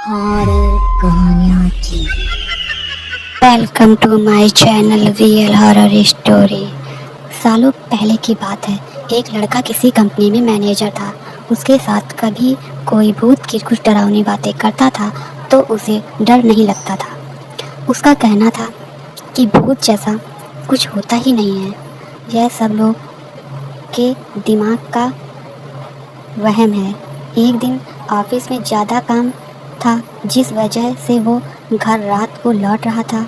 Horror कहानियों की। Welcome to my channel real horror story. सालों पहले की बात है। एक लड़का किसी कंपनी में मैनेजर था। उसके साथ कभी कोई भूत की कुछ डरावनी बातें करता था तो उसे डर नहीं लगता था। उसका कहना था कि भूत जैसा कुछ होता ही नहीं है, यह सब लोग के दिमाग का वहम है। एक दिन ऑफिस में ज़्यादा काम था, जिस वजह से वो घर रात को लौट रहा था।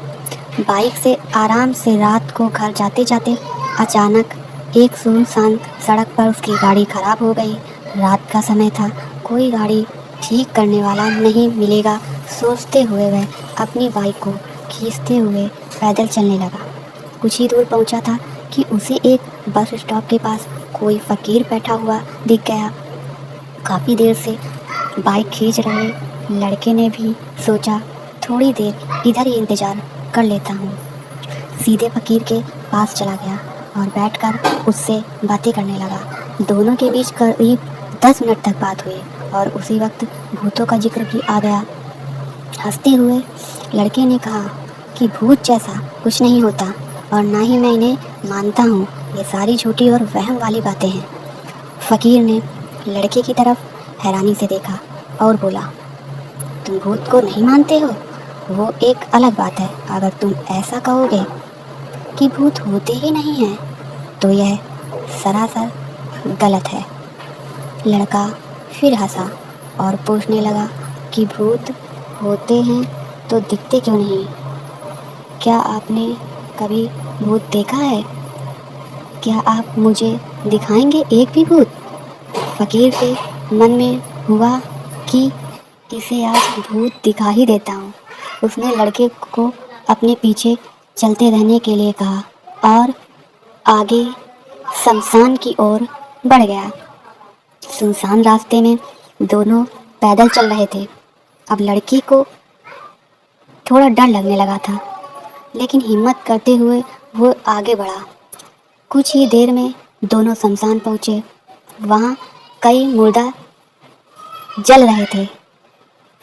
बाइक से आराम से रात को घर जाते जाते अचानक एक सुनसान सड़क पर उसकी गाड़ी खराब हो गई। रात का समय था, कोई गाड़ी ठीक करने वाला नहीं मिलेगा। सोचते हुए वह अपनी बाइक को खींचते हुए पैदल चलने लगा। कुछ ही दूर पहुंचा था कि उसे एक बस स्टॉप के पास कोई फकीर बैठा हुआ दिख गया। काफ़ी देर से बाइक खींच रहे लड़के ने भी सोचा, थोड़ी देर इधर ही इंतज़ार कर लेता हूँ। सीधे फकीर के पास चला गया और बैठकर उससे बातें करने लगा। दोनों के बीच करीब 10 मिनट तक बात हुई और उसी वक्त भूतों का जिक्र भी आ गया। हंसते हुए लड़के ने कहा कि भूत जैसा कुछ नहीं होता और ना ही मैं इन्हें मानता हूँ। ये सारी झूठी और वहम वाली बातें हैं। फकीर ने लड़के की तरफ हैरानी से देखा और बोला, तुम भूत को नहीं मानते हो? वो एक अलग बात है। अगर तुम ऐसा कहोगे कि भूत होते ही नहीं हैं तो यह सरासर गलत है। लड़का फिर हंसा और पूछने लगा कि भूत होते हैं तो दिखते क्यों नहीं? क्या आपने कभी भूत देखा है? क्या आप मुझे दिखाएंगे एक भी भूत? फकीर के मन में हुआ कि इसे आज भूत दिखा ही देता हूँ। उसने लड़के को अपने पीछे चलते रहने के लिए कहा और आगे शमशान की ओर बढ़ गया। सुनसान रास्ते में दोनों पैदल चल रहे थे। अब लड़के को थोड़ा डर लगने लगा था, लेकिन हिम्मत करते हुए वो आगे बढ़ा। कुछ ही देर में दोनों शमशान पहुँचे। वहाँ कई मुर्दा जल रहे थे।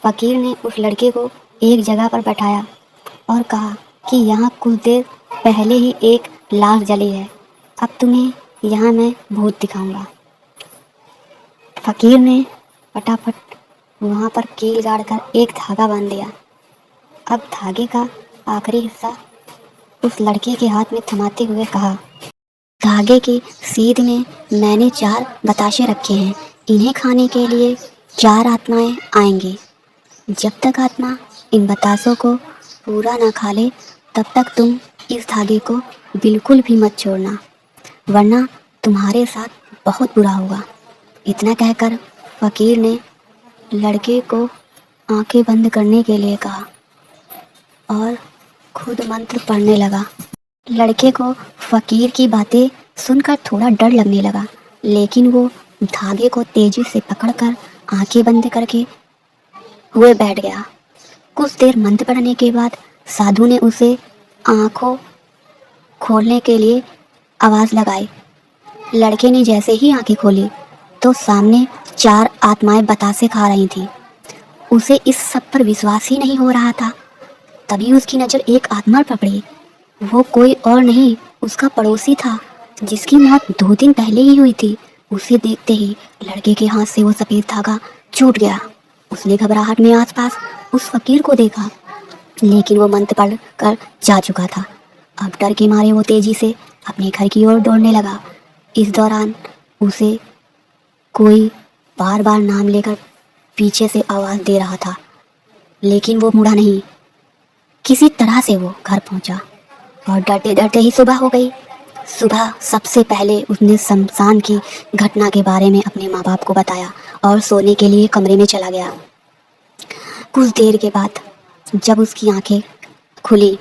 फकीर ने उस लड़के को एक जगह पर बैठाया और कहा कि यहाँ कुछ देर पहले ही एक लाश जली है। अब तुम्हें यहाँ मैं भूत दिखाऊंगा। फकीर ने फटाफट वहाँ पर कील गाड़कर एक धागा बांध दिया। अब धागे का आखिरी हिस्सा उस लड़के के हाथ में थमाते हुए कहा, धागे की सीध में मैंने 4 बताशे रखे हैं। इन्हें खाने के लिए 4 आत्माएं आएंगी। जब तक आत्मा इन बतासों को पूरा ना खा ले तब तक तुम इस धागे को बिल्कुल भी मत छोड़ना, वरना तुम्हारे साथ बहुत बुरा होगा। इतना कहकर फकीर ने लड़के को आंखें बंद करने के लिए कहा और खुद मंत्र पढ़ने लगा। लड़के को फकीर की बातें सुनकर थोड़ा डर लगने लगा, लेकिन वो धागे को तेजी से पकड़कर आंखें बंद करके हुए बैठ गया। कुछ देर मंत्र पढ़ने के बाद साधु ने उसे आंखों खोलने के लिए आवाज़ लगाई। लड़के ने जैसे ही आंखें खोली तो सामने 4 आत्माएं बतासे खा रही थीं। उसे इस सब पर विश्वास ही नहीं हो रहा था। तभी उसकी नज़र एक आत्मा पर पड़ी। वो कोई और नहीं, उसका पड़ोसी था, जिसकी मौत 2 दिन पहले ही हुई थी। उसे देखते ही लड़के के हाथ से वो सफ़ेद धागा छूट गया। उसने घबराहट में आसपास उस फकीर को देखा, लेकिन वो मंत्र पढ़ कर जा चुका था। अब डर के मारे वो तेजी से अपने घर की ओर दौड़ने लगा। इस दौरान उसे कोई बार बार नाम लेकर पीछे से आवाज़ दे रहा था, लेकिन वो मुड़ा नहीं। किसी तरह से वो घर पहुंचा और डरते डरते ही सुबह हो गई। सुबह सबसे पहले उसने शमशान की घटना के बारे में अपने माँ बाप को बताया और सोने के लिए कमरे में चला गया। कुछ देर के बाद जब उसकी आंखें खुली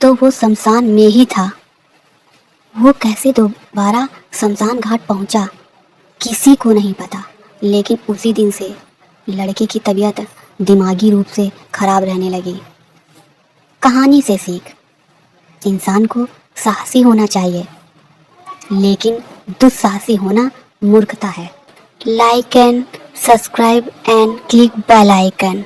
तो वो शमशान में ही था। वो कैसे दोबारा शमशान घाट पहुंचा, किसी को नहीं पता, लेकिन उसी दिन से लड़के की तबीयत दिमागी रूप से खराब रहने लगी। कहानी से सीख, इंसान को साहसी होना चाहिए, लेकिन दुस्साहसी होना मूर्खता है। Like and subscribe and click bell icon.